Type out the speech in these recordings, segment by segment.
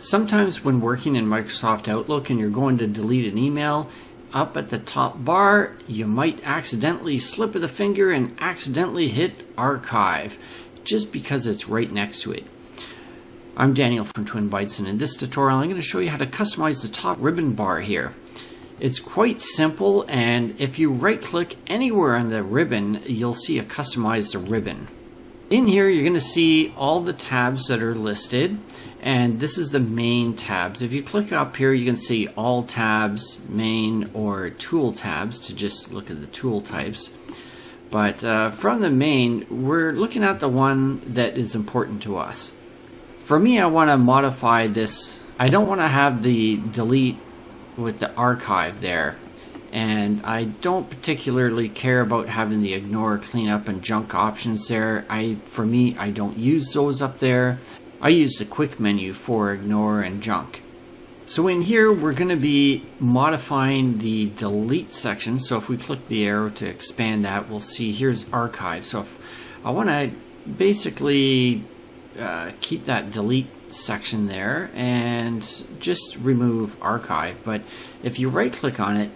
Sometimes when working in Microsoft Outlook and you're going to delete an email, up at the top bar, you might accidentally slip of the finger and accidentally hit archive, just because it's right next to it. I'm Daniel from Twin Bytes, and in this tutorial I'm going to show you how to customize the top ribbon bar here. It's quite simple, and if you right click anywhere on the ribbon, you'll see a customize the ribbon. In here you're going to see all the tabs that are listed, and this is the main tabs. If you click up here you can see all tabs, main, or tool tabs to just look at the tool types. But from the main, we're looking at the one that is important to us. For me, I want to modify this. I don't want to have the delete with the archive there, and I don't particularly care about having the ignore, cleanup, and junk options there. For me, I don't use those up there. I use the quick menu for ignore and junk. So in here we're going to be modifying the delete section. So if we click the arrow to expand that, we'll see here's archive. So if I want to basically keep that delete section there and just remove archive, but if you right click on it,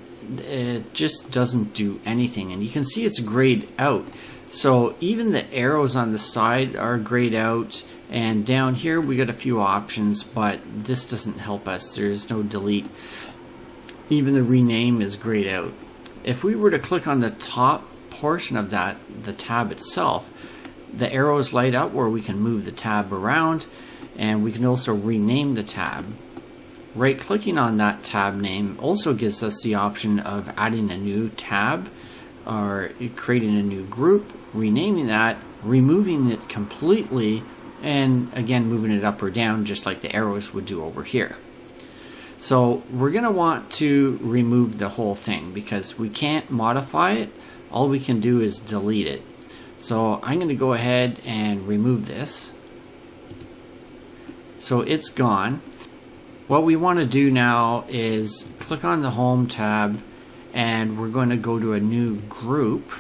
it just doesn't do anything, and you can see it's grayed out. So even the arrows on the side are grayed out, and down here we got a few options, but this doesn't help us. There's no delete. Even the rename is grayed out. If we were to click on the top portion of that, the tab itself, the arrows light up where we can move the tab around, and we can also rename the tab. Right clicking on that tab name also gives us the option of adding a new tab or creating a new group, renaming that, removing it completely, and again moving it up or down just like the arrows would do over here. So we're going to want to remove the whole thing because we can't modify it. All we can do is delete it. So I'm going to go ahead and remove this. So it's gone. What we want to do now is click on the Home tab, and we're going to go to a new group.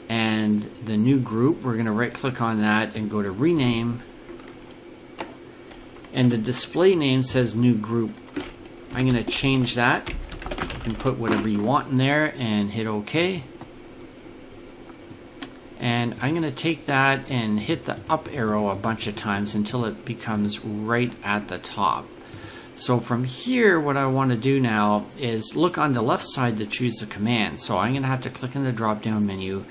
And the new group, we're going to right click on that and go to rename. And the display name says new group. I'm going to change that. You can put whatever you want in there and hit OK. And I'm going to take that and hit the up arrow a bunch of times until it becomes right at the top. So from here, what I want to do now is look on the left side to choose the command. So I'm going to have to click in the drop down menu,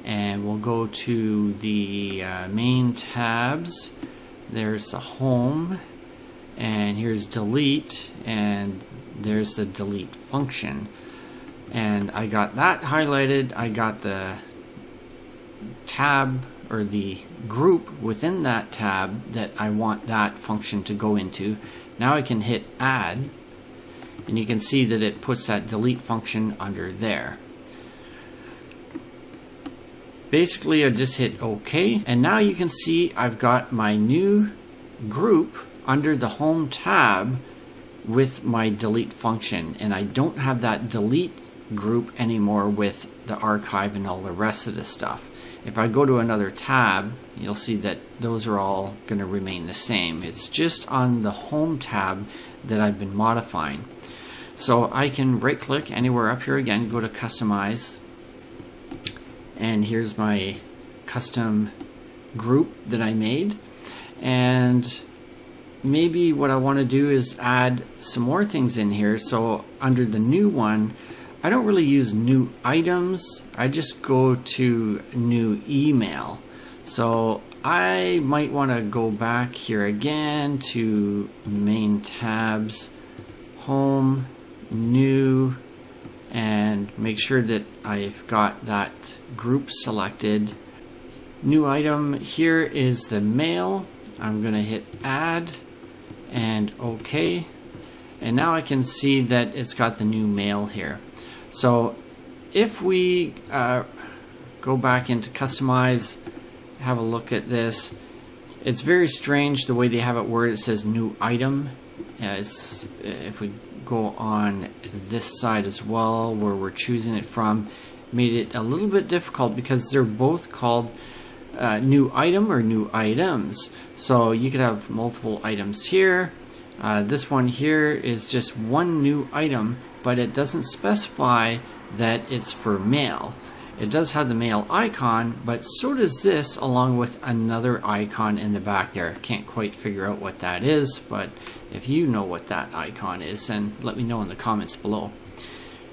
and we'll go to the main tabs. There's the home, and here's delete, and there's the delete function. And I got that highlighted. I got the tab or the group within that tab that I want that function to go into. Now I can hit add, and you can see that it puts that delete function under there. Basically I just hit OK, and now you can see I've got my new group under the Home tab with my delete function, and I don't have that delete group anymore with the archive and all the rest of the stuff. If I go to another tab, you'll see that those are all going to remain the same. It's just on the Home tab that I've been modifying. So I can right click anywhere up here again, go to customize, and here's my custom group that I made. And maybe what I want to do is add some more things in here. So under the new one, I don't really use new items. I just go to new email. So I might want to go back here again to main tabs, home, new, and make sure that I've got that group selected. New item here is the mail. I'm going to hit add and OK. And now I can see that it's got the new mail here. So if we go back into customize, have a look at this, it's very strange the way they have it worded. It says new item. If we go on this side as well, where we're choosing it from, made it a little bit difficult because they're both called new item or new items. So you could have multiple items here, This one here is just one new item, but it doesn't specify that it's for mail. It does have the mail icon, but so does this, along with another icon in the back there. Can't quite figure out what that is, but if you know what that icon is, then let me know in the comments below.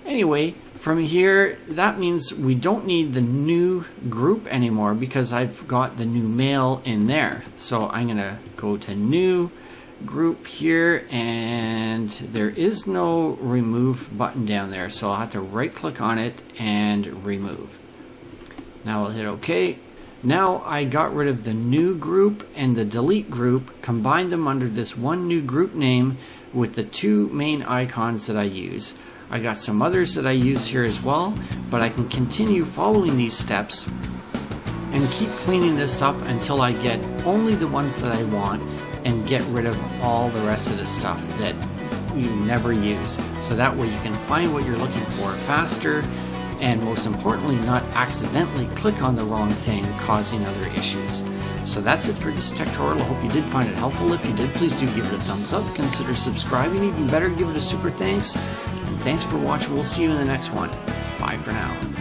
Anyway, from here, that means we don't need the new group anymore because I've got the new mail in there. So I'm going to go to new group here, and there is no remove button down there, so I'll have to right click on it and remove. Now I'll hit OK. Now I got rid of the new group and the delete group, combined them under this one new group name with the two main icons that I use. I got some others that I use here as well, but I can continue following these steps and keep cleaning this up until I get only the ones that I want and get rid of all the rest of the stuff that you never use. So that way you can find what you're looking for faster, and most importantly, not accidentally click on the wrong thing, causing other issues. So that's it for this tutorial. I hope you did find it helpful. If you did, please do give it a thumbs up. Consider subscribing. Even better, give it a super thanks. And thanks for watching. We'll see you in the next one. Bye for now.